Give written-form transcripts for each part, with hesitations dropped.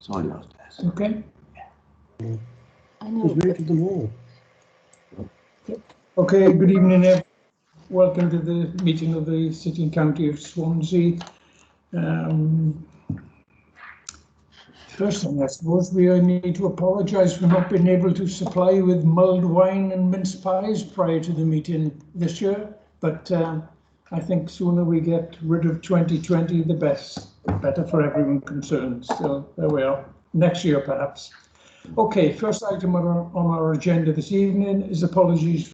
Sorry about that. Okay. I know. Rated them all. Okay, good evening, everyone. Welcome to the meeting of the City and County of Swansea. First thing, I suppose we need to apologise for not being able to supply you with mulled wine and mince pies prior to the meeting this year, but I think sooner we get rid of 2020, the better for everyone concerned. So there we are. Next year, perhaps. Okay, first item on our agenda this evening is apologies.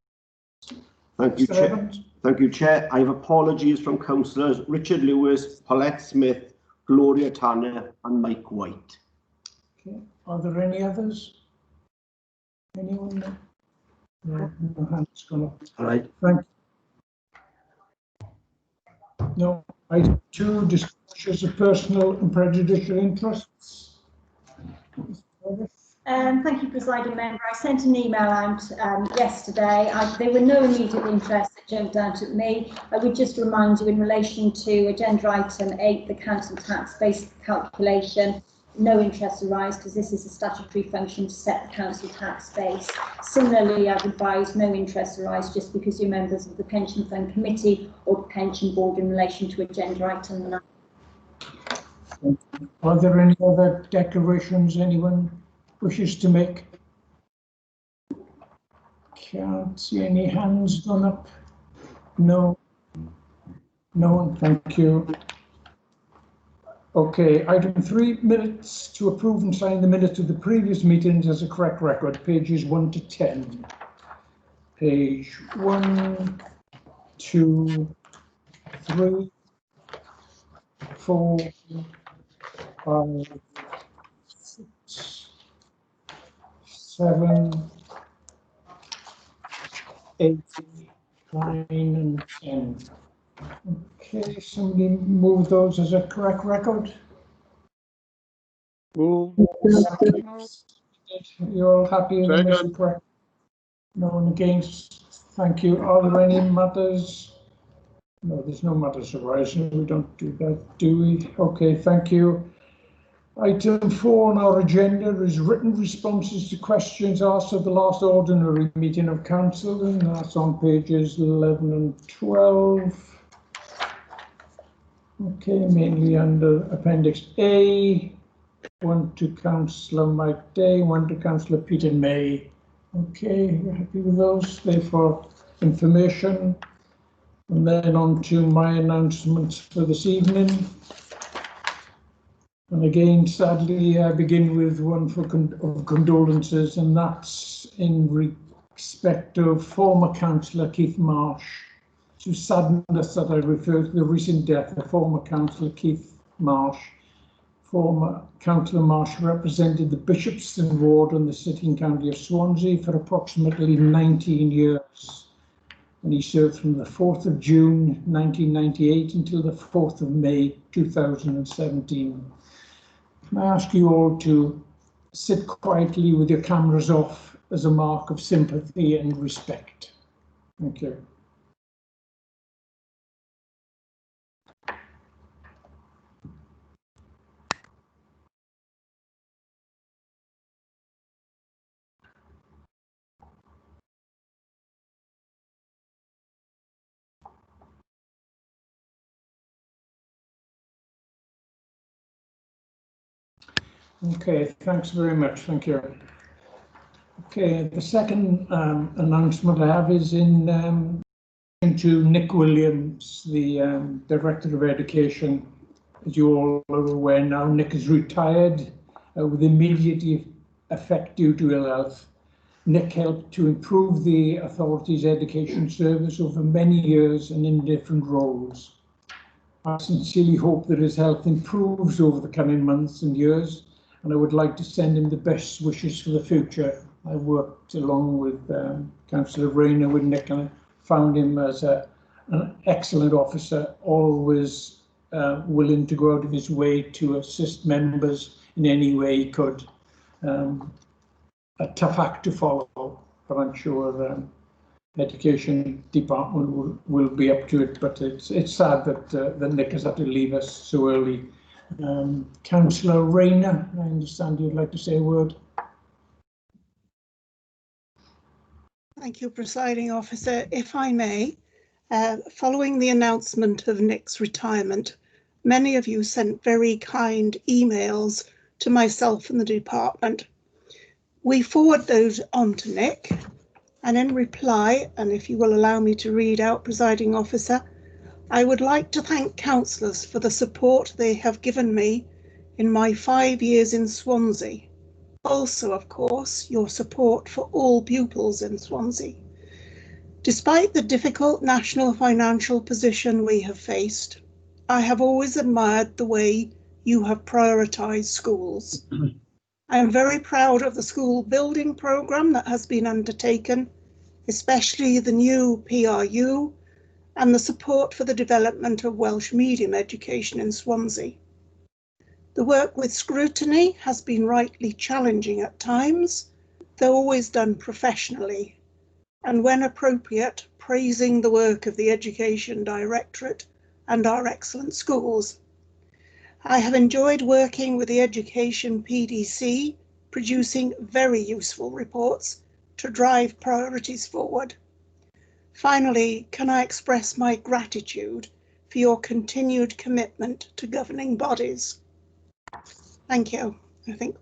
Thank you, Chair. Thank you, Chair. I have apologies from councillors Richard Lewis, Paulette Smith, Gloria Tanner and Mike White. Okay. Are there any others? Anyone? No, no hands gone up. All right. Thank you. No. Item 2, disclosures of personal and prejudicial interests. Thank you, Presiding Member. I sent an email out yesterday. There were no immediate interests that jumped out at me. I would just remind you in relation to agenda item 8, the council tax base calculation, no interest arise because this is a statutory function to set the council tax base. Similarly, I've advised no interest arise just because you're members of the Pension Fund Committee or the Pension Board in relation to agenda item 9. Are there any other declarations anyone wishes to make? Can't see any hands gone up. No. No one, thank you. Okay, item 3, minutes to approve and sign the minutes of the previous meetings as a correct record, pages 1 to 10. Page 1, 2, 3, 4, 5, 6, 7, 8, 9, and 10. Okay, somebody move those as a correct record. Move. You're all happy with them as a correct? No one against. Thank you. Are there any matters? No, there's no matters arising. We don't do that, do we? Okay, thank you. Item 4 on our agenda is written responses to questions asked at the last ordinary meeting of council, and that's on pages 11 and 12. Okay, mainly under Appendix A. One to Councillor Mike Day, one to Councillor Peter May. Okay, you're happy with those? They're for information. And then on to my announcements for this evening. And again, sadly, I begin with one of condolences, and that's in respect of former Councillor Keith Marsh. To sadden us that I refer to the recent death of former Councillor Keith Marsh. Former Councillor Marsh represented the Bishopston ward in the City and County of Swansea for approximately 19 years. And he served from the 4th of June 1998 until the 4th of May 2017. Can I ask you all to sit quietly with your cameras off as a mark of sympathy and respect? Thank you. Okay, thanks very much. Thank you. Okay, the second announcement I have is to Nick Williams, the Director of Education. As you all are aware now, Nick is retired with immediate effect due to ill health. Nick helped to improve the authority's education service over many years and in different roles. I sincerely hope that his health improves over the coming months and years, and I would like to send him the best wishes for the future. I worked along with Councillor Rayner with Nick, and I found him as an excellent officer, always willing to go out of his way to assist members in any way he could. A tough act to follow, but I'm sure the Education Department will be up to it. But it's sad that Nick has had to leave us so early. Councillor Rayner, I understand you'd like to say a word. Thank you, Presiding Officer. If I may, following the announcement of Nick's retirement, many of you sent very kind emails to myself and the department. We forward those on to Nick, and in reply, and if you will allow me to read out, Presiding Officer, I would like to thank councillors for the support they have given me in my 5 years in Swansea. Also, of course, your support for all pupils in Swansea. Despite the difficult national financial position we have faced, I have always admired the way you have prioritised schools. I am very proud of the school building programme that has been undertaken, especially the new PRU and the support for the development of Welsh medium education in Swansea. The work with scrutiny has been rightly challenging at times, though always done professionally, and when appropriate, praising the work of the Education Directorate and our excellent schools. I have enjoyed working with the Education PDC, producing very useful reports to drive priorities forward. Finally, can I express my gratitude for your continued commitment to governing bodies? Thank you. I think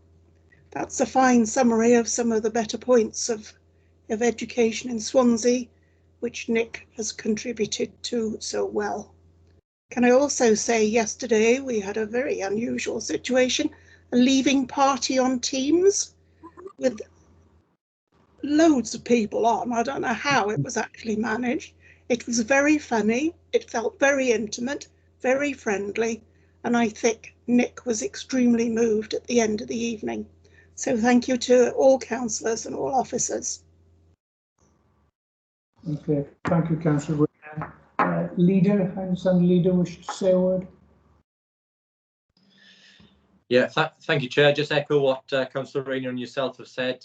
that's a fine summary of some of the better points of education in Swansea, which Nick has contributed to so well. Can I also say yesterday we had a very unusual situation, a leaving party on Teams with loads of people on. I don't know how it was actually managed. It was very funny. It felt very intimate, very friendly, and I think Nick was extremely moved at the end of the evening. So thank you to all councillors and all officers. Okay, thank you, Councillor. Leader, I understand Leader wished to say a word. Yeah, thank you, Chair. Just echo what Councillor Rayner and yourself have said.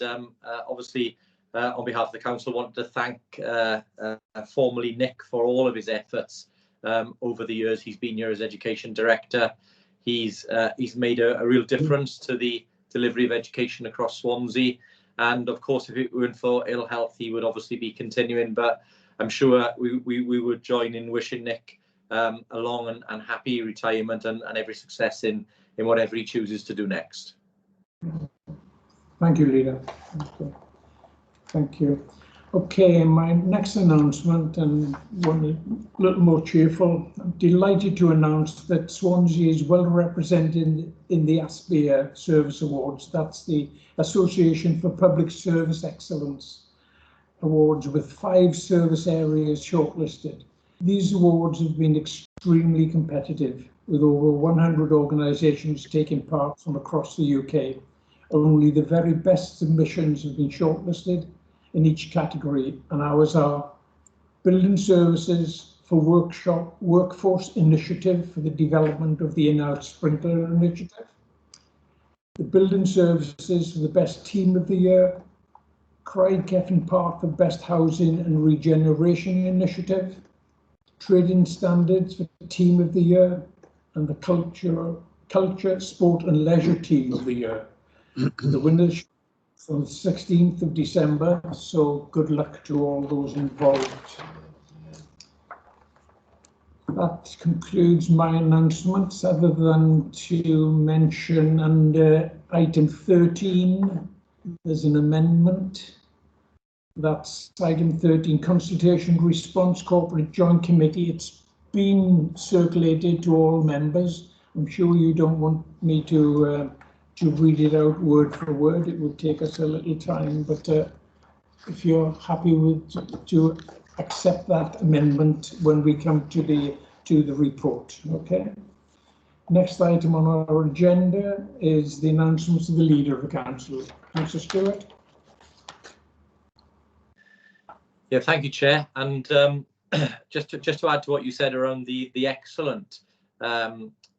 Obviously, on behalf of the council, I want to thank formally Nick for all of his efforts over the years he's been here as Education Director. He's made a real difference to the delivery of education across Swansea. And of course, if it weren't for ill health, he would obviously be continuing. But I'm sure we would join in wishing Nick a long and happy retirement and every success in whatever he chooses to do next. Thank you, Leader. Okay. Thank you. Okay, my next announcement, and one a little more cheerful. I'm delighted to announce that Swansea is well represented in the ASPEA Service Awards. That's the Association for Public Service Excellence Awards, with 5 service areas shortlisted. These awards have been extremely competitive, with over 100 organisations taking part from across the UK. Only the very best submissions have been shortlisted in each category, and ours are Building Services for Workforce Initiative for the development of the in-house sprinkler initiative, the Building Services for the Best Team of the Year, Craig Keffin Park for Best Housing and Regeneration Initiative, Trading Standards for Team of the Year, and the Culture, Sport and Leisure Team of the Year. The winners from the 16th of December, so good luck to all those involved. That concludes my announcements, other than to mention under item 13, there's an amendment. That's item 13, Consultation Response Corporate Joint Committee. It's been circulated to all members. I'm sure you don't want me to read it out word for word. It will take us a little time, but if you're happy to accept that amendment when we come to the report, okay? Next item on our agenda is the announcements of the Leader of the Council. Councillor Stewart. Yeah, thank you, Chair. And just to add to what you said around the excellent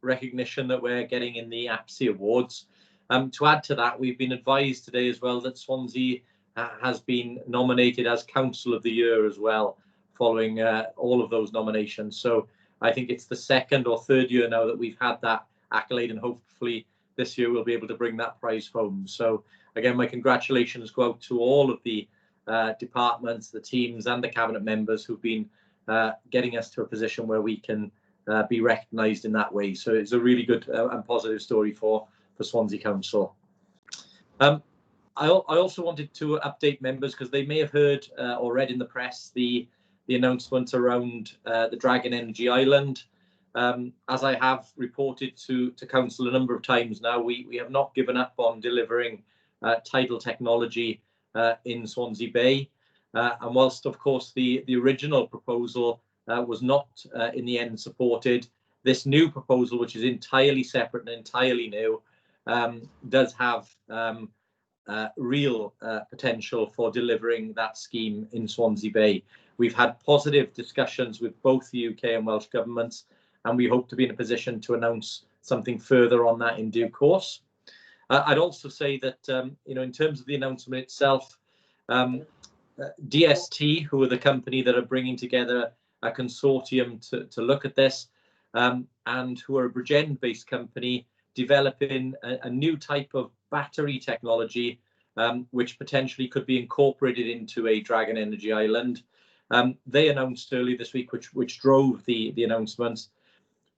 recognition that we're getting in the APSI Awards, to add to that, we've been advised today as well that Swansea has been nominated as Council of the Year as well, following all of those nominations. So I think it's the 2nd or 3rd year now that we've had that accolade, and hopefully this year we'll be able to bring that prize home. So again, my congratulations go out to all of the departments, the teams and the cabinet members who've been getting us to a position where we can be recognised in that way. So it's a really good and positive story for Swansea Council. I also wanted to update members because they may have heard or read in the press the announcement around the Dragon Energy Island. As I have reported to Council a number of times now, we have not given up on delivering tidal technology in Swansea Bay. And whilst, of course, the original proposal was not in the end supported, this new proposal, which is entirely separate and entirely new, does have real potential for delivering that scheme in Swansea Bay. We've had positive discussions with both the UK and Welsh governments, and we hope to be in a position to announce something further on that in due course. I'd also say that, in terms of the announcement itself, DST, who are the company that are bringing together a consortium to look at this, and who are a Bridgend-based company developing a new type of battery technology, which potentially could be incorporated into a Dragon Energy Island. They announced earlier this week, which drove the announcements,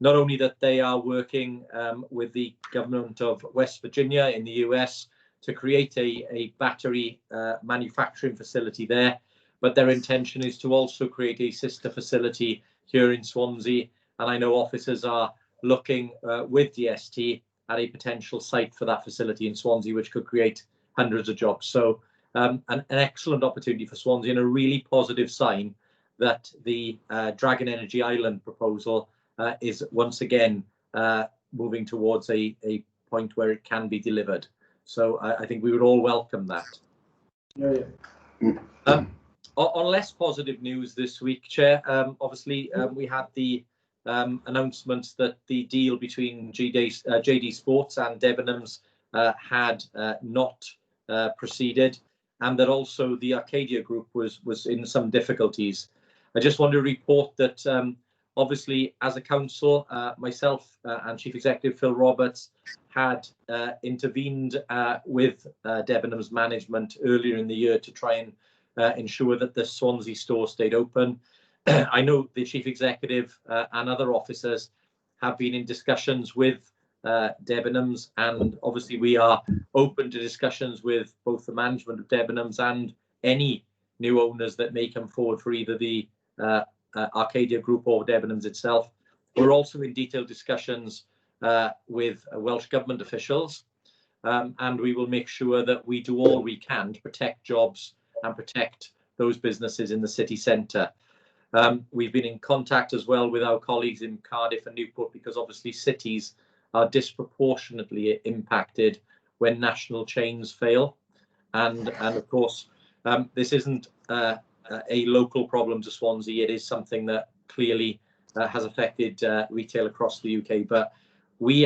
not only that they are working with the government of West Virginia in the US to create a battery manufacturing facility there, but their intention is to also create a sister facility here in Swansea. And I know officers are looking with DST at a potential site for that facility in Swansea, which could create hundreds of jobs. So an excellent opportunity for Swansea, and a really positive sign that the Dragon Energy Island proposal is once again moving towards a point where it can be delivered. So I think we would all welcome that. On less positive news this week, Chair, obviously we had the announcements that the deal between JD Sports and Debenhams had not proceeded, and that also the Arcadia Group was in some difficulties. I just want to report that obviously, as a council, myself and Chief Executive Phil Roberts had intervened with Debenhams management earlier in the year to try and ensure that the Swansea store stayed open. I know the Chief Executive and other officers have been in discussions with Debenhams, and obviously we are open to discussions with both the management of Debenhams and any new owners that may come forward for either the Arcadia Group or Debenhams itself. We're also in detailed discussions with Welsh Government officials, and we will make sure that we do all we can to protect jobs and protect those businesses in the city centre. We've been in contact as well with our colleagues in Cardiff and Newport, because obviously cities are disproportionately impacted when national chains fail. And of course, this isn't a local problem to Swansea. It is something that clearly has affected retail across the UK. But we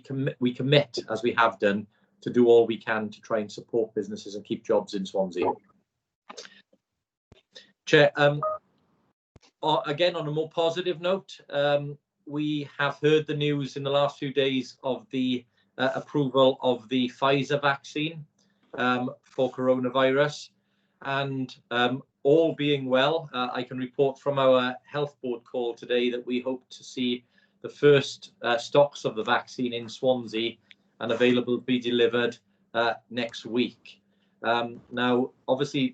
commit, as we have done, to do all we can to try and support businesses and keep jobs in Swansea. Chair, again, on a more positive note, we have heard the news in the last few days of the approval of the Pfizer vaccine for coronavirus. And all being well, I can report from our health board call today that we hope to see the first stocks of the vaccine in Swansea and available to be delivered next week. Now, obviously,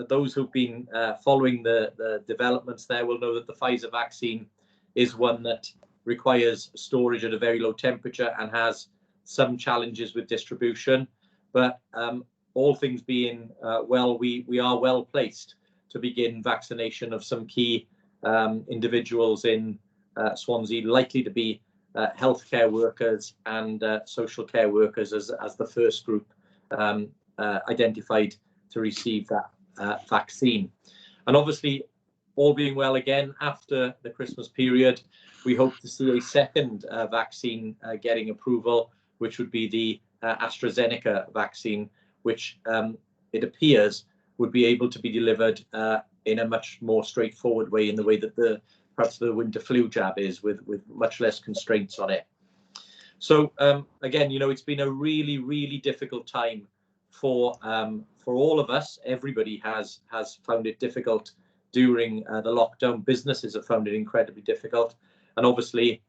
those who've been following the developments there will know that the Pfizer vaccine is one that requires storage at a very low temperature and has some challenges with distribution. But all things being well, we are well placed to begin vaccination of some key individuals in Swansea, likely to be healthcare workers and social care workers as the first group identified to receive that vaccine. And obviously, all being well again, after the Christmas period, we hope to see a second vaccine getting approval, which would be the AstraZeneca vaccine, which it appears would be able to be delivered in a much more straightforward way, in the way that perhaps the winter flu jab is, with much less constraints on it. So again, you know, it's been a really, really difficult time for all of us. Everybody has found it difficult during the lockdown. Businesses have found it incredibly difficult, and obviously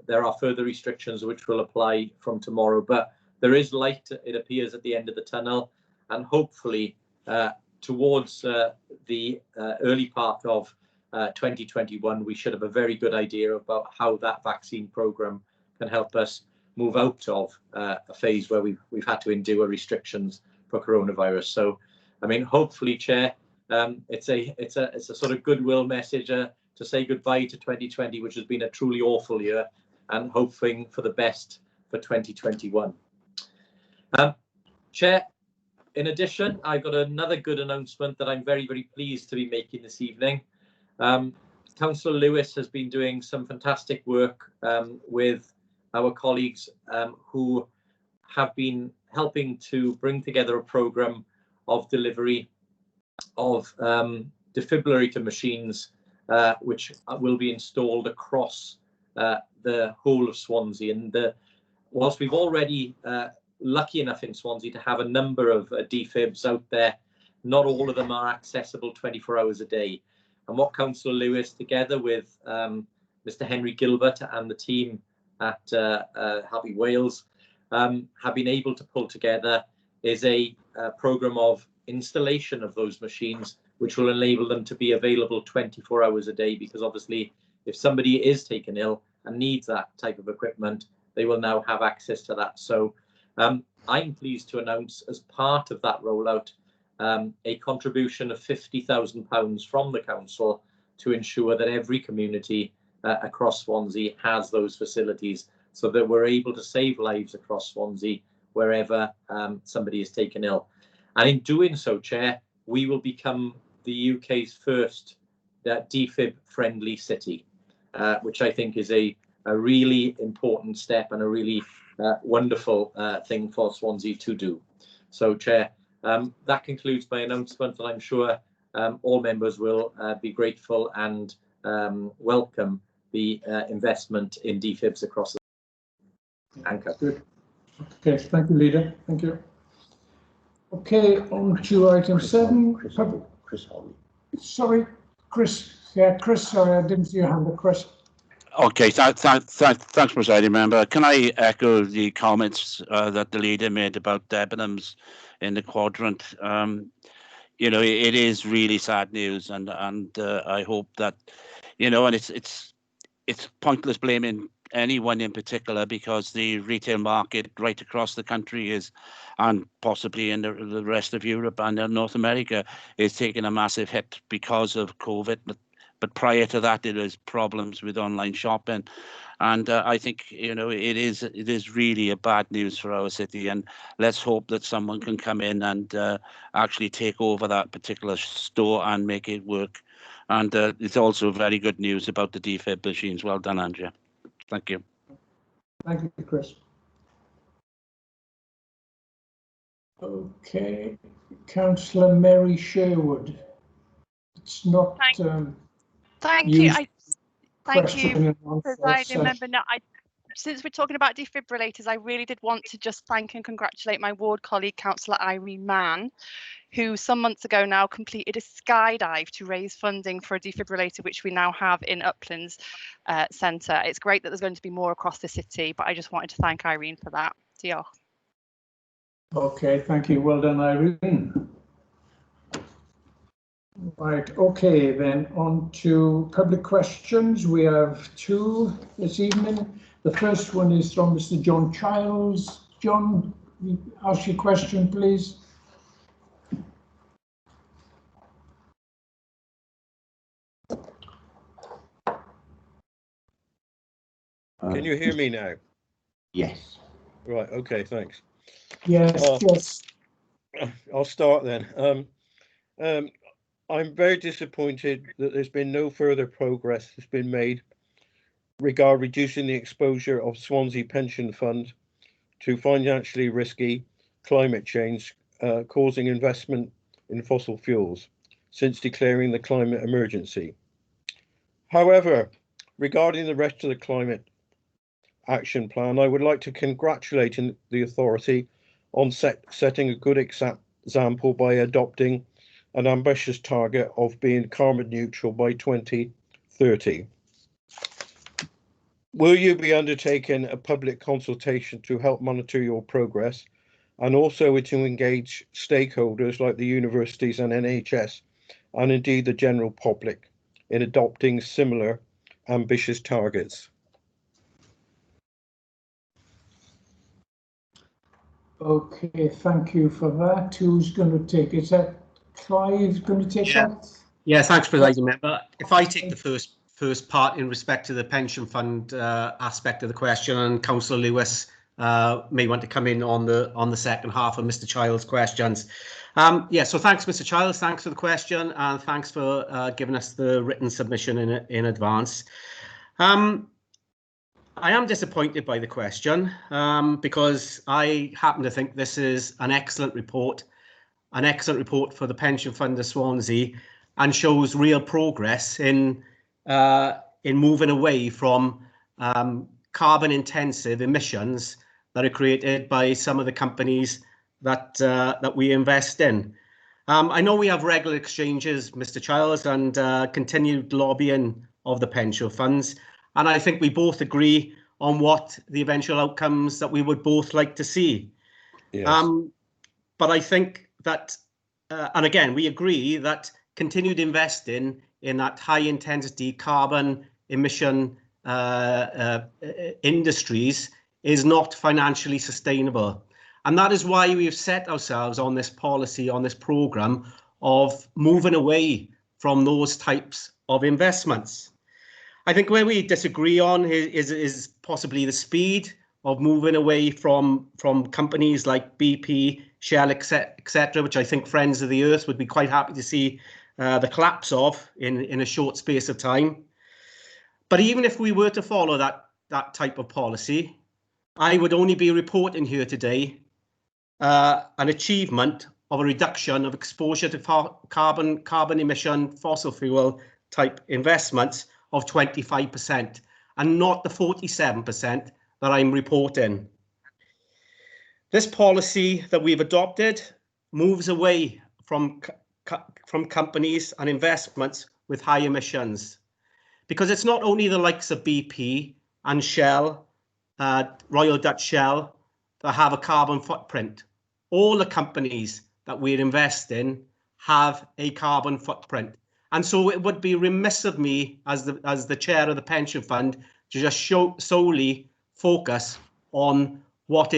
there are further restrictions which will apply from tomorrow. But there is light, it appears, at the end of the tunnel, and hopefully towards the early part of 2021, we should have a very good idea about how that vaccine programme can help us move out of a phase where we've had to endure restrictions for coronavirus. So, I mean, hopefully, Chair, it's a sort of goodwill message to say goodbye to 2020, which has been a truly awful year, and hoping for the best for 2021. Chair, in addition, I've got another good announcement that I'm very, very pleased to be making this evening. Councillor Lewis has been doing some fantastic work with our colleagues who have been helping to bring together a programme of delivery of defibrillator machines, which will be installed across the whole of Swansea. And whilst we've already lucky enough in Swansea to have a number of defibs out there, not all of them are accessible 24 hours a day. And what Councillor Lewis, together with Mr. Henry Gilbert and the team at Happy Wales, have been able to pull together is a programme of installation of those machines, which will enable them to be available 24 hours a day, because obviously if somebody is taken ill and needs that type of equipment, they will now have access to that. So I'm pleased to announce, as part of that rollout, a contribution of £50,000 from the council to ensure that every community across Swansea has those facilities, so that we're able to save lives across Swansea wherever somebody is taken ill. And in doing so, Chair, we will become the UK's first defib-friendly city, which I think is a really important step and a really wonderful thing for Swansea to do. So, Chair, that concludes my announcement, and I'm sure all members will be grateful and welcome the investment in defibs across the anchor. Good. Okay, thank you, Leader. Thank you. Okay, on to item 7. Chris Holly. Sorry, Chris. Yeah, Chris, sorry, I didn't see your hand, but Chris. Okay, thanks, Presiding Member. Can I echo the comments that the Leader made about Debenhams in the quadrant? You know, it is really sad news, and I hope that, you know, and it's pointless blaming anyone in particular, because the retail market right across the country is, and possibly in the rest of Europe and in North America, is taking a massive hit because of COVID. But prior to that, there was problems with online shopping, and I think, you know, it is really a bad news for our city. And let's hope that someone can come in and actually take over that particular store and make it work. And it's also very good news about the defib machines. Well done, Andrea. Thank you. Thank you, Chris. Okay, Councillor Mary Sherwood. It's not. Thank you. Thank question you, and answer Presiding session. Member. No, since we're talking about defibrillators, I really did want to just thank and congratulate my ward colleague, Councillor Irene Mann, who some months ago now completed a skydive to raise funding for a defibrillator, which we now have in Uplands Centre. It's great that there's going to be more across the city, but I just wanted to thank Irene for that. Diolch. Okay, thank you. Well done, Irene. Right, okay, then on to public questions. We have 2 this evening. The first one is from Mr. John Childs. John, ask your question, please. Can you hear me now? Yes. Right, okay, thanks. Yes, yes. I'll start then. I'm very disappointed that there's been no further progress that's been made regarding reducing the exposure of Swansea Pension Fund to financially risky climate change, causing investment in fossil fuels since declaring the climate emergency. However, regarding the rest of the climate action plan, I would like to congratulate the authority on setting a good example by adopting an ambitious target of being carbon neutral by 2030. Will you be undertaking a public consultation to help monitor your progress, and also to engage stakeholders like the universities and NHS, and indeed the general public, in adopting similar ambitious targets? Okay, thank you for that. Who's going to take it? Is that Clive going to take that? Yeah, thanks, Presiding Member. If I take the first part in respect to the pension fund aspect of the question, and Councillor Lewis may want to come in on the second half of Mr. Childs' questions. Yeah, so thanks, Mr. Childs. Thanks for the question, and thanks for giving us the written submission in advance. I am disappointed by the question because I happen to think this is an excellent report for the pension fund of Swansea, and shows real progress in moving away from carbon-intensive emissions that are created by some of the companies that we invest in. I know we have regular exchanges, Mr. Childs, and continued lobbying of the pension funds, and I think we both agree on what the eventual outcomes that we would both like to see. Yes. But I think that, and again, we agree that continued investing in that high-intensity carbon emission industries is not financially sustainable. And that is why we've set ourselves on this policy, on this programme of moving away from those types of investments. I think where we disagree on is possibly the speed of moving away from companies like BP, Shell, etc., which I think Friends of the Earth would be quite happy to see the collapse of in a short space of time. But even if we were to follow that type of policy, I would only be reporting here today an achievement of a reduction of exposure to carbon emission fossil fuel type investments of 25%, and not the 47% that I'm reporting. This policy that we've adopted moves away from companies and investments with high emissions, because it's not only the likes of BP and Shell, Royal Dutch Shell, that have a carbon footprint. All the companies that we invest in have a carbon footprint. And so it would be remiss of me as the chair of the pension fund to just solely focus on what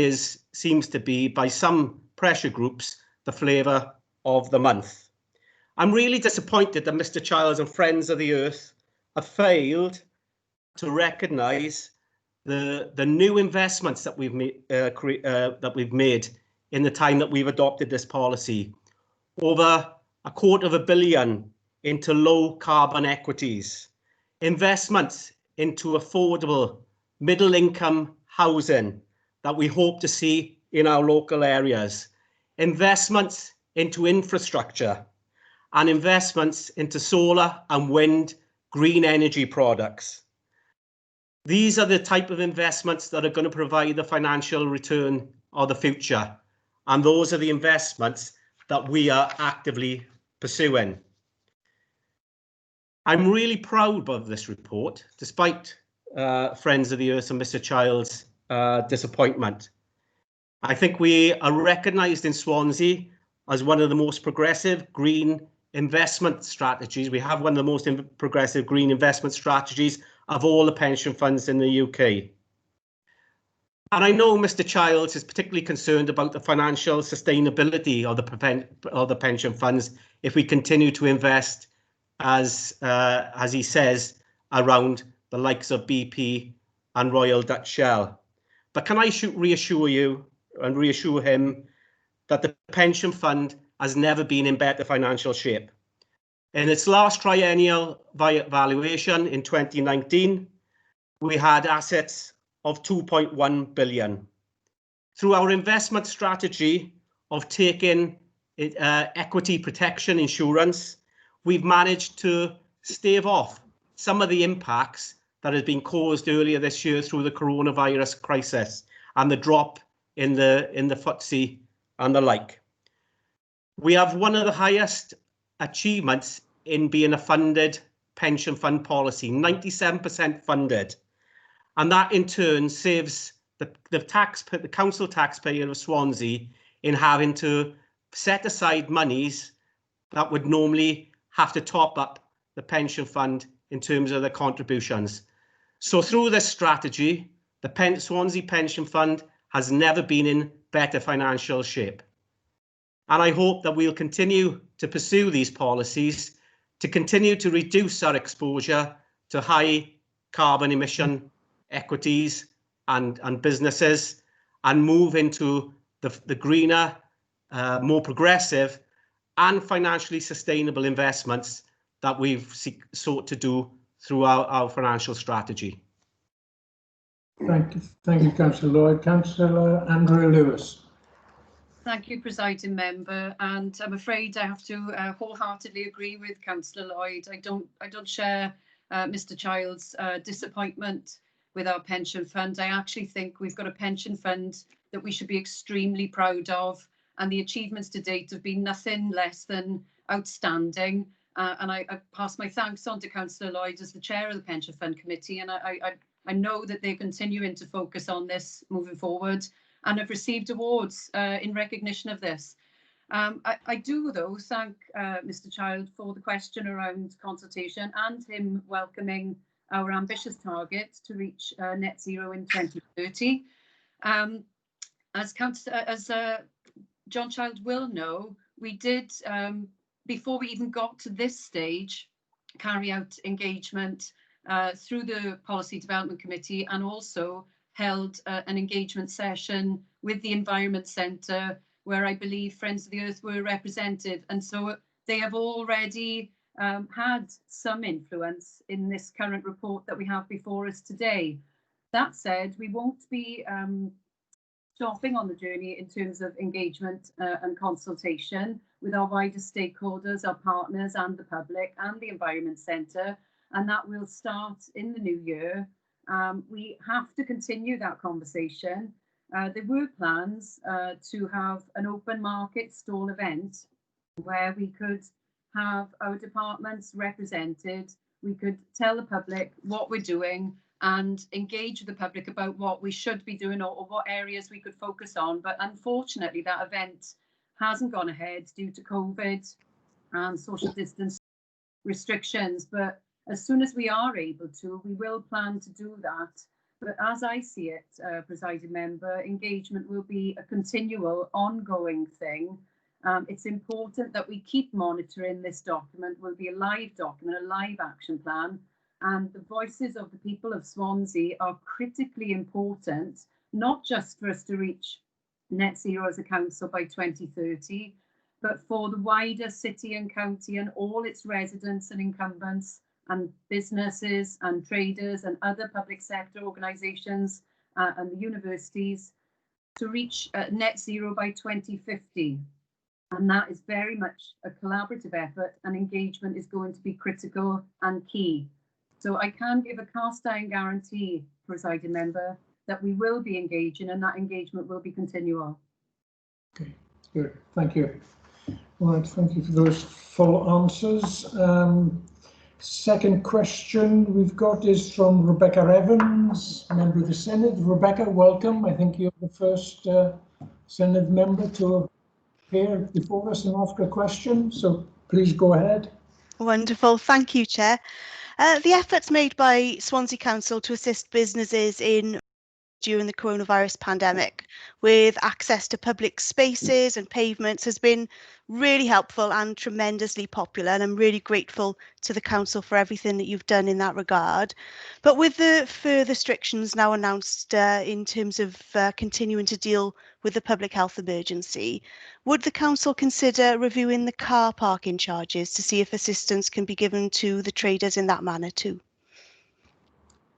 seems to be, by some pressure groups, the flavour of the month. I'm really disappointed that Mr. Childs and Friends of the Earth have failed to recognise the new investments that we've made in the time that we've adopted this policy. Over £250 million into low carbon equities, investments into affordable middle income housing that we hope to see in our local areas, investments into infrastructure, and investments into solar and wind green energy products. These are the type of investments that are going to provide the financial return of the future, and those are the investments that we are actively pursuing. I'm really proud of this report, despite Friends of the Earth and Mr. Childs' disappointment. I think we are recognised in Swansea as one of the most progressive green investment strategies. We have one of the most progressive green investment strategies of all the pension funds in the UK. And I know Mr. Childs is particularly concerned about the financial sustainability of the pension funds if we continue to invest, as he says, around the likes of BP and Royal Dutch Shell. But can I reassure you and reassure him that the pension fund has never been in better financial shape. In its last triennial valuation in 2019, we had assets of 2.1 billion. Through our investment strategy of taking equity protection insurance, we've managed to stave off some of the impacts that has been caused earlier this year through the coronavirus crisis and the drop in the FTSE and the like. We have one of the highest achievements in being a funded pension fund policy, 97% funded. And that in turn saves the council taxpayer of Swansea in having to set aside monies that would normally have to top up the pension fund in terms of the contributions. So through this strategy, the Swansea Pension Fund has never been in better financial shape. And I hope that we'll continue to pursue these policies to continue to reduce our exposure to high carbon emission equities and businesses and move into the greener, more progressive and financially sustainable investments that we've sought to do through our financial strategy. Thank you, Councillor Lloyd. Councillor Andrew Lewis. Thank you, Presiding Member, and I'm afraid I have to wholeheartedly agree with Councillor Lloyd. I don't share Mr. Child's disappointment with our pension fund. I actually think we've got a pension fund that we should be extremely proud of, and the achievements to date have been nothing less than outstanding. And I pass my thanks on to Councillor Lloyd as the chair of the Pension Fund Committee, and I know that they're continuing to focus on this moving forward and have received awards in recognition of this. I do, though, thank Mr. Child for the question around consultation and him welcoming our ambitious target to reach net zero in 2030. As John Child will know, we did, before we even got to this stage, carry out engagement through the Policy Development Committee, and also held an engagement session with the Environment Centre, where I believe Friends of the Earth were represented. And so they have already had some influence in this current report that we have before us today. That said, we won't be stopping on the journey in terms of engagement and consultation with our wider stakeholders, our partners and the public and the Environment Centre, and that will start in the new year. We have to continue that conversation. There were plans to have an open market stall event where we could have our departments represented. We could tell the public what we're doing and engage with the public about what we should be doing or what areas we could focus on. But unfortunately, that event hasn't gone ahead due to COVID and social distance restrictions. But as soon as we are able to, we will plan to do that. But as I see it, Presiding Member, engagement will be a continual, ongoing thing. It's important that we keep monitoring this document. Will be a live document, a live action plan. And the voices of the people of Swansea are critically important, not just for us to reach net zero as a council by 2030, but for the wider city and county and all its residents and incumbents and businesses and traders and other public sector organisations and the universities to reach net zero by 2050. And that is very much a collaborative effort, and engagement is going to be critical and key. So I can give a cast iron guarantee, Presiding Member, that we will be engaging and that engagement will be continual. Okay, good. Thank you. All right, thank you for those full answers. Second question we've got is from Rebecca Evans, member of the Senate. Rebecca, welcome. I think you're the first Senate member to appear before us and ask a question, so please go ahead. Wonderful. Thank you, Chair. The efforts made by Swansea Council to assist businesses during the coronavirus pandemic with access to public spaces and pavements has been really helpful and tremendously popular, and I'm really grateful to the council for everything that you've done in that regard. But with the further restrictions now announced in terms of continuing to deal with the public health emergency, would the council consider reviewing the car parking charges to see if assistance can be given to the traders in that manner too?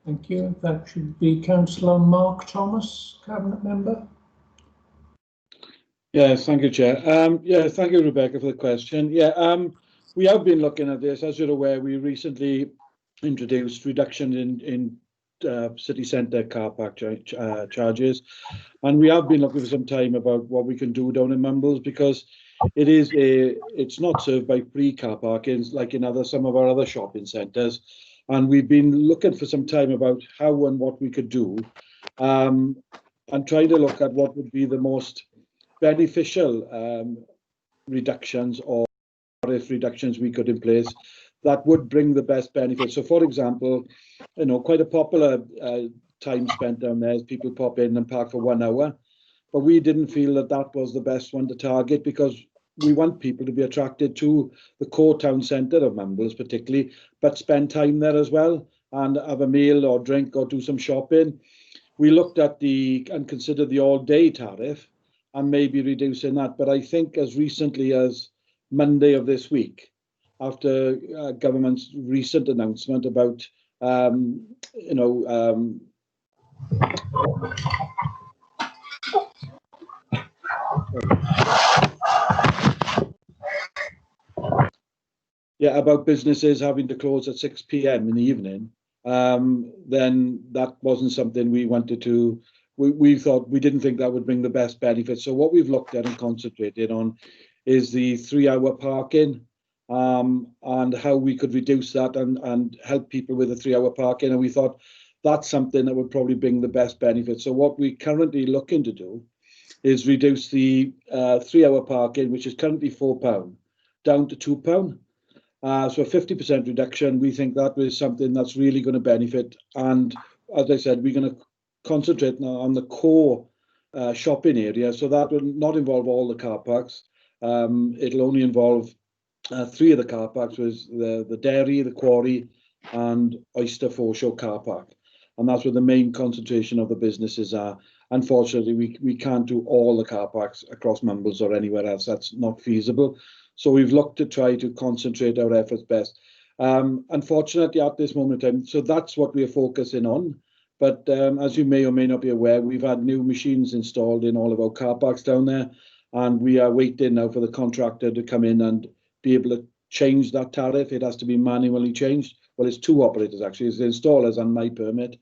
Thank you. That should be Councillor Mark Thomas, Cabinet Member. Yes, thank you, Chair. Thank you, Rebecca, for the question. We have been looking at this. As you're aware, we recently introduced reduction in city centre car park charges, and we have been looking for some time about what we can do down in Mumbles, because it's not served by free car parking like in some of our other shopping centres, and we've been looking for some time about how and what we could do, and trying to look at what would be the most beneficial reductions or tariff reductions we could in place that would bring the best benefit. So, for example, quite a popular time spent down there is people pop in and park for 1 hour, but we didn't feel that that was the best one to target, because we want people to be attracted to the core town centre of Mumbles particularly, but spend time there as well and have a meal or drink or do some shopping. We looked at and considered the all-day tariff and maybe reducing that, but I think as recently as Monday of this week, after government's recent announcement about about businesses having to close at 6 p.m. in the evening, then that wasn't something we wanted to. We thought, we didn't think that would bring the best benefit. So what we've looked at and concentrated on is the 3-hour parking, and how we could reduce that and help people with the 3-hour parking. And we thought that's something that would probably bring the best benefit. So what we're currently looking to do is reduce the 3-hour parking, which is currently £4, down to £2. So a 50% reduction. We think that is something that's really going to benefit. And as I said, we're going to concentrate now on the core shopping area. So that will not involve all the car parks. It'll only involve 3 of the car parks, was the Dairy, the Quarry and Oyster Foreshore car park. And that's where the main concentration of the businesses are. Unfortunately, we can't do all the car parks across Mumbles or anywhere else. That's not feasible. So we've looked to try to concentrate our efforts best. Unfortunately, at this moment in time, so that's what we're focusing on. But as you may or may not be aware, we've had new machines installed in all of our car parks down there. And we are waiting now for the contractor to come in and be able to change that tariff. It has to be manually changed. Well, it's 2 operators actually, it's the installers and my permit.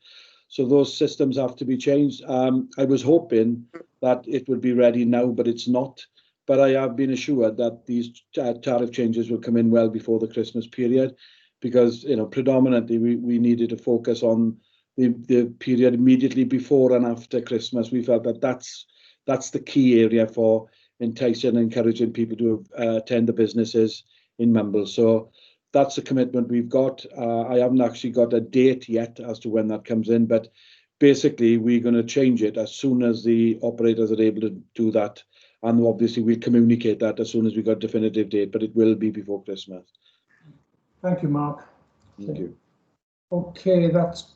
So those systems have to be changed. I was hoping that it would be ready now, but it's not. But I have been assured that these tariff changes will come in well before the Christmas period, because predominantly we needed to focus on the period immediately before and after Christmas. We felt that that's the key area for enticing and encouraging people to attend the businesses in Mumbles. So that's a commitment we've got. I haven't actually got a date yet as to when that comes in, but basically we're going to change it as soon as the operators are able to do that. And obviously we'll communicate that as soon as we've got a definitive date, but it will be before Christmas. Thank you, Mark. Thank you. Okay, that's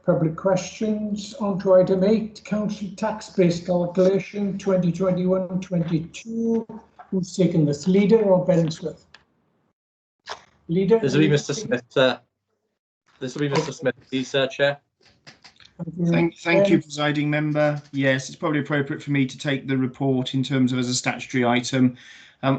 public questions. On to item 8, council tax base calculation 2021-22. Who's taking this, Leader or Ben Smith? Leader. This will be Mr. Smith. This will be Mr. Smith, please, Chair. Thank you, presiding member. Yes, it's probably appropriate for me to take the report in terms of as a statutory item.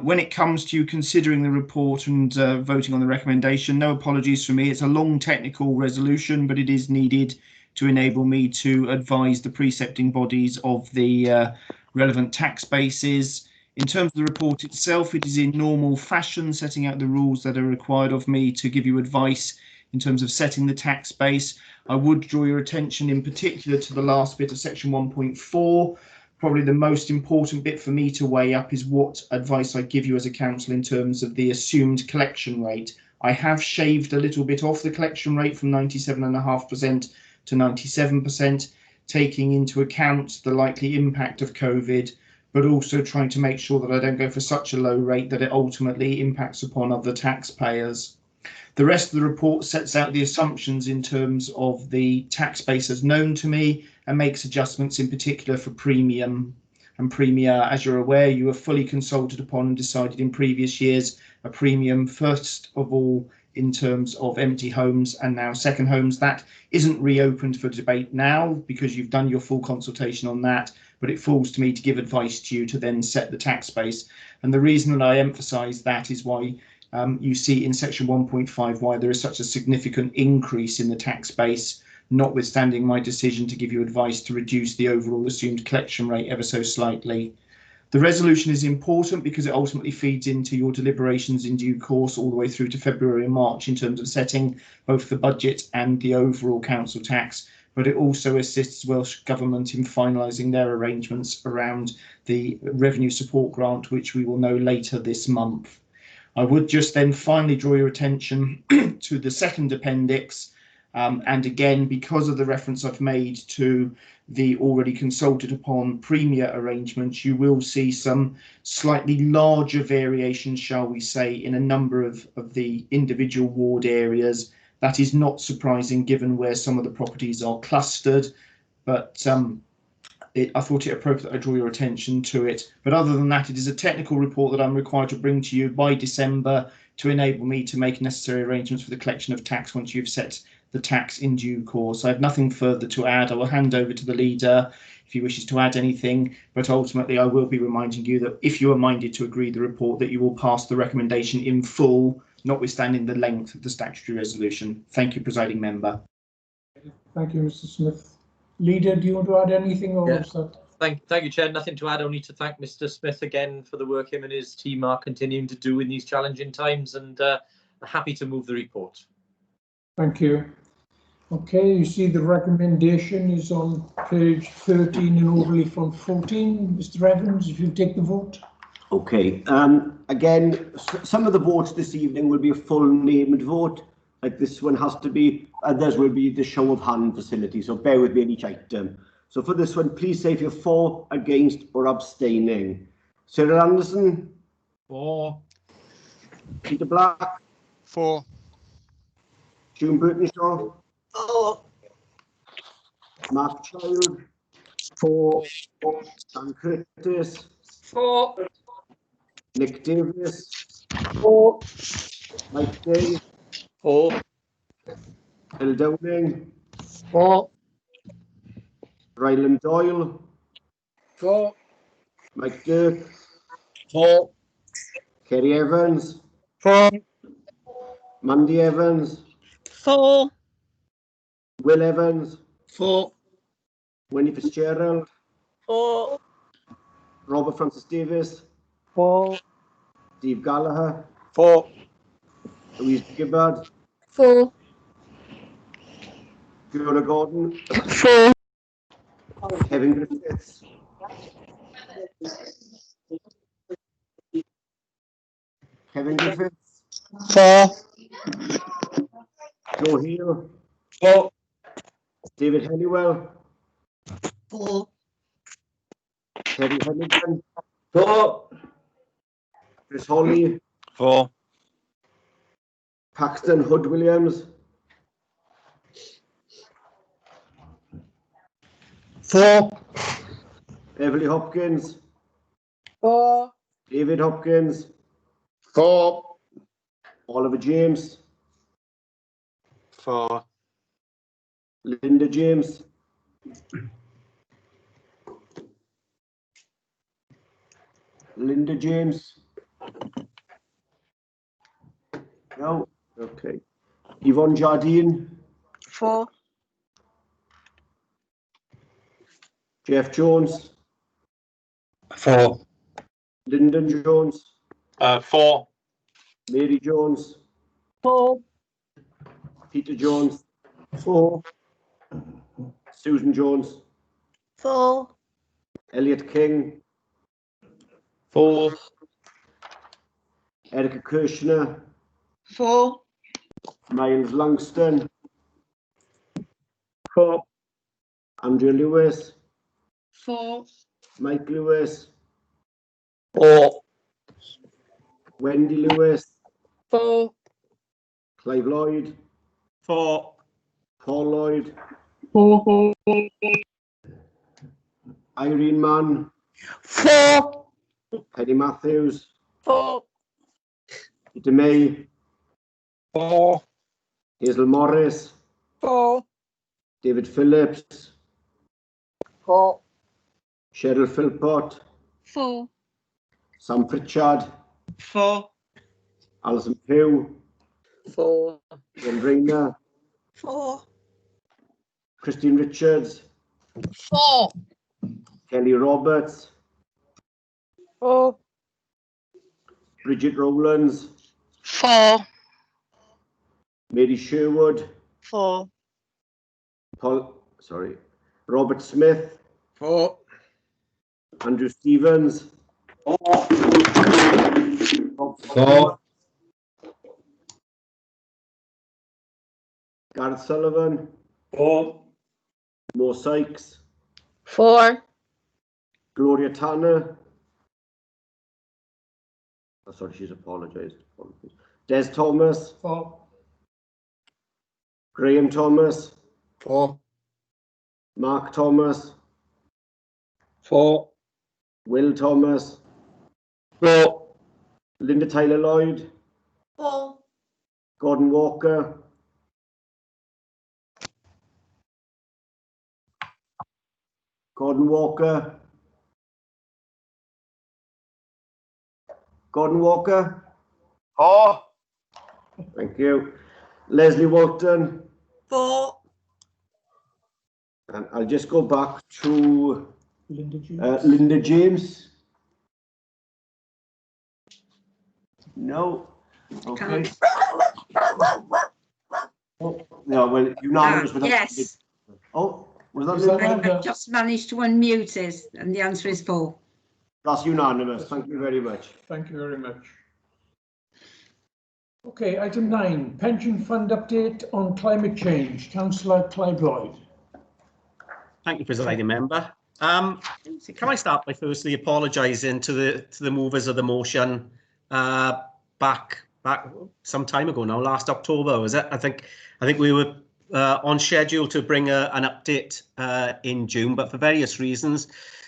When it comes to you considering the report and voting on the recommendation, no apologies from me. It's a long technical resolution, but it is needed to enable me to advise the precepting bodies of the relevant tax bases. In terms of the report itself, it is in normal fashion, setting out the rules that are required of me to give you advice in terms of setting the tax base. I would draw your attention in particular to the last bit of section 1.4. Probably the most important bit for me to weigh up is what advice I give you as a council in terms of the assumed collection rate. I have shaved a little bit off the collection rate from 97.5% to 97%, taking into account the likely impact of COVID, but also trying to make sure that I don't go for such a low rate that it ultimately impacts upon other taxpayers. The rest of the report sets out the assumptions in terms of the tax base as known to me and makes adjustments in particular for premium and premia. As you're aware, you were fully consulted upon and decided in previous years a premium first of all in terms of empty homes and now second homes. That isn't reopened for debate now because you've done your full consultation on that, but it falls to me to give advice to you to then set the tax base. And the reason that I emphasise that is why you see in section 1.5 why there is such a significant increase in the tax base, notwithstanding my decision to give you advice to reduce the overall assumed collection rate ever so slightly. The resolution is important because it ultimately feeds into your deliberations in due course all the way through to February and March in terms of setting both the budget and the overall council tax, but it also assists Welsh Government in finalising their arrangements around the revenue support grant, which we will know later this month. I would just then finally draw your attention to the second appendix, and again, because of the reference I've made to the already consulted upon Premier arrangements, you will see some slightly larger variations, shall we say, in a number of the individual ward areas. That is not surprising given where some of the properties are clustered, but I thought it appropriate that I draw your attention to it. But other than that, it is a technical report that I'm required to bring to you by December to enable me to make necessary arrangements for the collection of tax once you've set the tax in due course. I have nothing further to add. I will hand over to the leader if he wishes to add anything, but ultimately I will be reminding you that if you are minded to agree the report, that you will pass the recommendation in full, notwithstanding the length of the statutory resolution. Thank you, presiding member. Thank you, Mr. Smith. Leader, do you want to add anything, or is that? Thank you, Chair. Nothing to add, only to thank Mr. Smith again for the work him and his team are continuing to do in these challenging times, and happy to move the report. Thank you. Okay, you see the recommendation is on page 13 and overlay font 14. Mr. Evans, if you take the vote. Okay, again, some of the votes this evening will be a full named vote, like this one has to be, others will be the show of hand facility, so bear with me on each item. So for this one, please say if you're for, against or abstaining. Cyril Anderson? For. Peter Black? For. June Burtonshaw? For. Mark Child? For. Dan Curtis? For. Nick Davis? For. Mike Day? For. Bill Downing? For. Ryland Doyle? For. Mike Dirk? For. Kerry Evans? For. Mandy Evans? For. Will Evans? For. Winnie Fitzgerald? For. Robert Francis Davis? For. Steve Gallagher? For. Louise Gibbard? For. Fiona Gordon? For. Kevin Griffiths? Kevin Griffiths? For. Joe Hill? For. David Hennywell? For. Terry Hennigan? For. Chris Holly? For. Paxton Hood Williams? For. Beverly Hopkins? For. David Hopkins? For. Oliver James? For. Linda James? Linda James? No? Okay. Yvonne Jardine? For. Jeff Jones? For. Lyndon Jones? For. Mary Jones? For. Peter Jones? For. Susan Jones? For. Elliot King? For. Erica Kirshner? For. Miles Langston? For. Andrea Lewis? For. Mike Lewis? For. Wendy Lewis? For. Clive Lloyd? For. Paul Lloyd? For. Irene Mann? For. Penny Matthews? For. Peter May? For. Hazel Morris? For. David Phillips? For. Cheryl Philpott? For. Sam Pritchard? For. Alison Pugh, 4. Ian Rayner, 4. Christine Richards, 4. Kelly Roberts, 4. Bridget Rowlands, 4. Mary Sherwood, 4. Robert Smith, 4. Andrew Stevens, 4. Gareth Sullivan, 4. Mo Sykes, 4. Gloria Tanner. Oh, sorry, she's apologised. Des Thomas, 4. Graham Thomas, 4. Mark Thomas, 4. Will Thomas, 4. Linda Tyler Lloyd, 4. Gordon Walker, Gordon Walker, Gordon Walker. 4. Thank you. Leslie Walton. 4. And I'll just go back to Linda James. Linda James. No. Okay. Oh, no, well, unanimous with yes. Oh, was that Is that Linda? I just managed to unmute it, and the answer is 4. That's unanimous. Thank you very much. Thank you very much. Okay, item 9, pension fund update on climate change. Councillor Clive Lloyd. Thank you, Presiding Member. Can I start by firstly apologising to the movers of the motion back some time ago now, last October, was it? I think we were on schedule to bring an update in June, but for various reasons,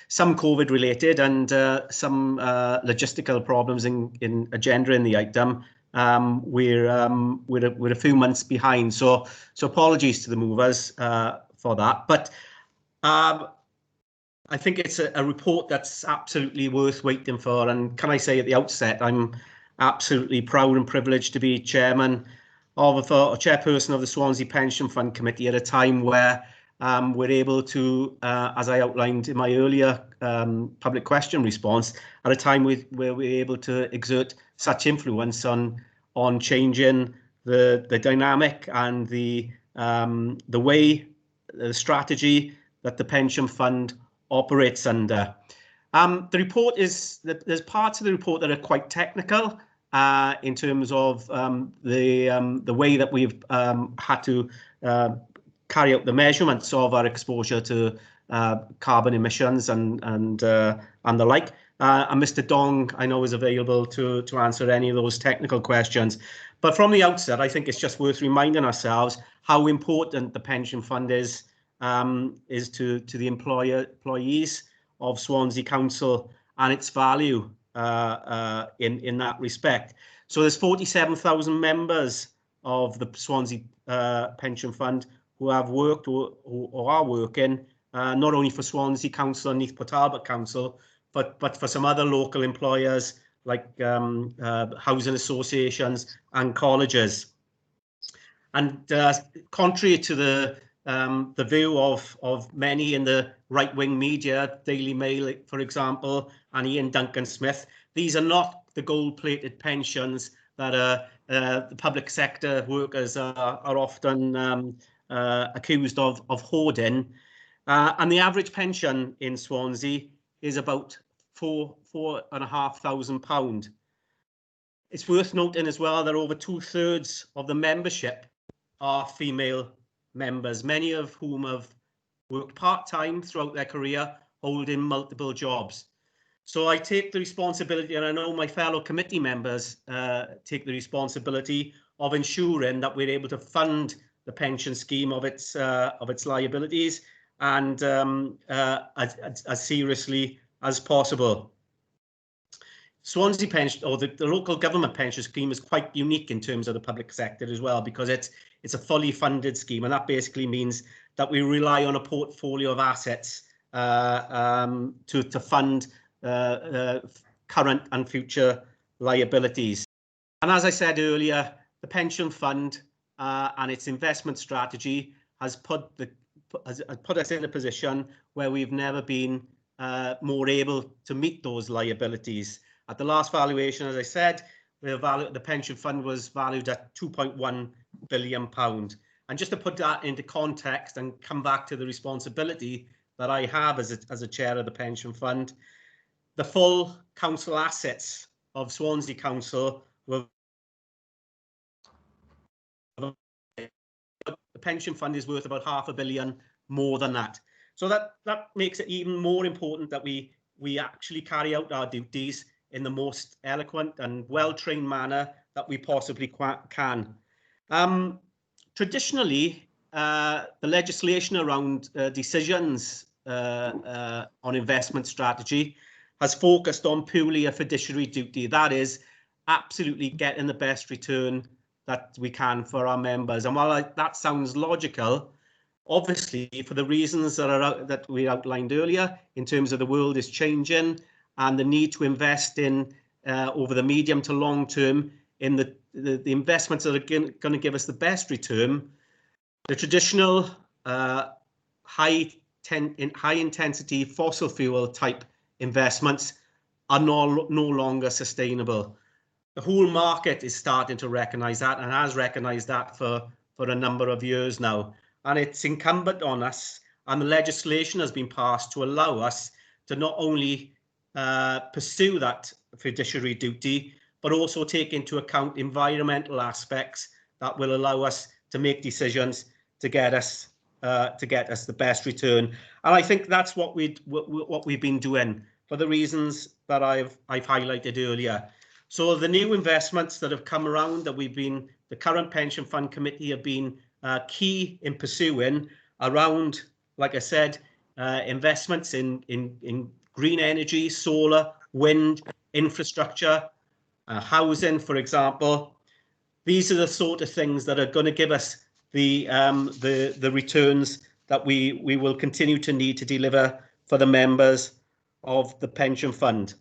some COVID related and some logistical problems in agenda in the item, we're a few months behind. So apologies to the movers for that. But I think it's a report that's absolutely worth waiting for. And can I say at the outset, I'm absolutely proud and privileged to be chairperson of the Swansea Pension Fund Committee at a time where we're able to, as I outlined in my earlier public question response, at a time where we're able to exert such influence on changing the dynamic and the way, the strategy that the pension fund operates under. The report there's parts of the report that are quite technical in terms of the way that we've had to carry out the measurements of our exposure to carbon emissions and the like. And Mr. Dong, I know, is available to answer any of those technical questions. But from the outset, I think it's just worth reminding ourselves how important the pension fund is to the employees of Swansea Council and its value in that respect. So there's 47,000 members of the Swansea Pension Fund who have worked or are working not only for Swansea Council and Neath Port Talbot Council, but for some other local employers like housing associations and colleges. And contrary to the view of many in the right-wing media, Daily Mail, for example, and Ian Duncan Smith, these are not the gold-plated pensions that the public sector workers are often accused of hoarding. And the average pension in Swansea is about £4,500. It's worth noting as well that over 2/3 of the membership are female members, many of whom have worked part-time throughout their career, holding multiple jobs. So I take the responsibility, and I know my fellow committee members take the responsibility of ensuring that we're able to fund the pension scheme of its liabilities and as seriously as possible. Swansea pension, or the local government pension scheme, is quite unique in terms of the public sector as well, because it's a fully funded scheme, and that basically means that we rely on a portfolio of assets to fund current and future liabilities. And as I said earlier, the pension fund and its investment strategy has put us in a position where we've never been more able to meet those liabilities. At the last valuation, as I said, the pension fund was valued at £2.1 billion. And just to put that into context and come back to the responsibility that I have as a chair of the pension fund, the full council assets of Swansea Council were the pension fund is worth about £500 million more than that. So that makes it even more important that we actually carry out our duties in the most eloquent and well-trained manner that we possibly can. Traditionally, the legislation around decisions on investment strategy has focused on purely a fiduciary duty. That is, absolutely getting the best return that we can for our members. And while that sounds logical, obviously, for the reasons that we outlined earlier, in terms of the world is changing and the need to invest in over the medium to long term in the investments that are going to give us the best return, the traditional high intensity fossil fuel type investments are no longer sustainable. The whole market is starting to recognise that and has recognised that for a number of years now. And it's incumbent on us, and the legislation has been passed to allow us to not only pursue that fiduciary duty, but also take into account environmental aspects that will allow us to make decisions to get us the best return. And I think that's what we've been doing for the reasons that I've highlighted earlier. So the new investments that have come around that the current pension fund committee have been key in pursuing around, like I said, investments in green energy, solar, wind, infrastructure, housing, for example. These are the sort of things that are going to give us the returns that we will continue to need to deliver for the members of the pension fund.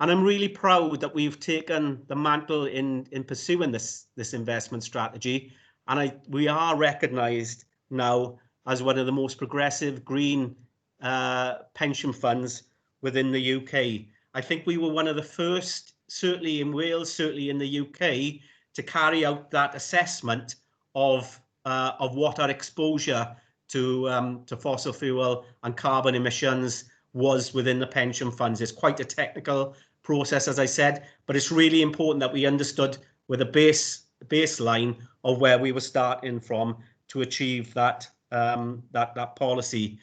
And I'm really proud that we've taken the mantle in pursuing this investment strategy. And we are recognised now as one of the most progressive green pension funds within the UK. I think we were one of the first, certainly in Wales, certainly in the UK, to carry out that assessment of what our exposure to fossil fuel and carbon emissions was within the pension funds. It's quite a technical process, as I said, but it's really important that we understood with a baseline of where we were starting from to achieve that policy.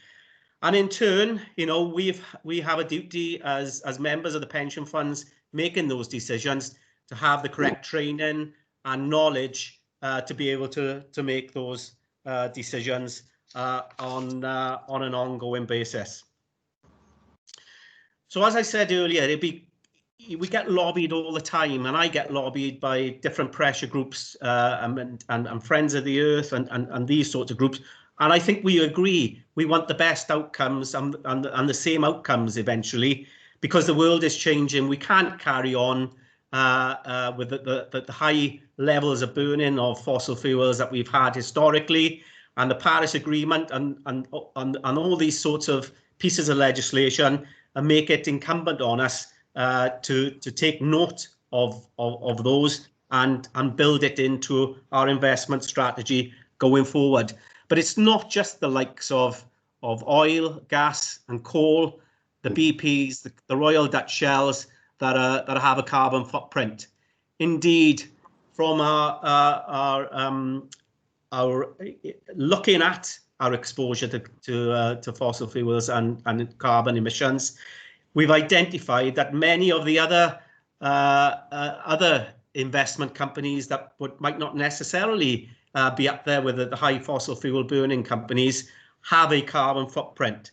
And in turn, you know, we have a duty as members of the pension funds making those decisions to have the correct training and knowledge to be able to make those decisions on an ongoing basis. So as I said earlier, we get lobbied all the time, and I get lobbied by different pressure groups and Friends of the Earth and these sorts of groups. And I think we agree we want the best outcomes and the same outcomes eventually, because the world is changing. We can't carry on with the high levels of burning of fossil fuels that we've had historically, and the Paris Agreement and all these sorts of pieces of legislation, and make it incumbent on us to take note of those and build it into our investment strategy going forward. But it's not just the likes of oil, gas and coal, the BPs, the Royal Dutch Shells that have a carbon footprint. Indeed, from our looking at our exposure to fossil fuels and carbon emissions, we've identified that many of the other investment companies that might not necessarily be up there with the high fossil fuel burning companies have a carbon footprint.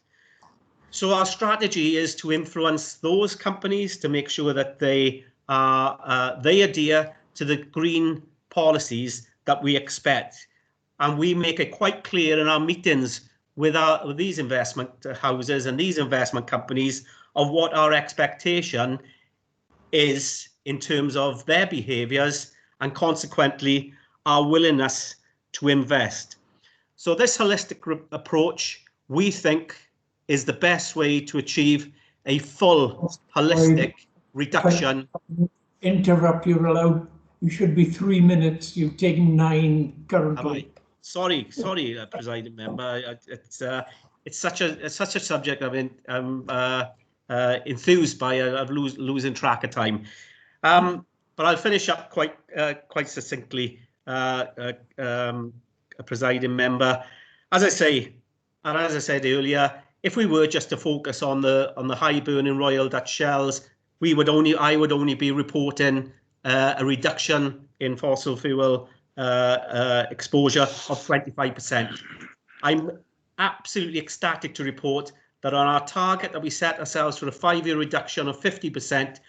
So our strategy is to influence those companies to make sure that they adhere to the green policies that we expect. And we make it quite clear in our meetings with these investment houses and these investment companies of what our expectation is in terms of their behaviours and consequently our willingness to invest. So this holistic approach, we think, is the best way to achieve a full holistic reduction. Interrupt, you're allowed, you should be 3 minutes, you've taken 9 currently. Sorry, presiding member. It's such a subject I'm enthused by. I'm losing track of time. But I'll finish up quite succinctly, presiding member. As I say, and as I said earlier, if we were just to focus on the high burning Royal Dutch shells, I would only be reporting a reduction in fossil fuel exposure of 25%. I'm absolutely ecstatic to report that on our target that we set ourselves for a 5-year reduction of 50%,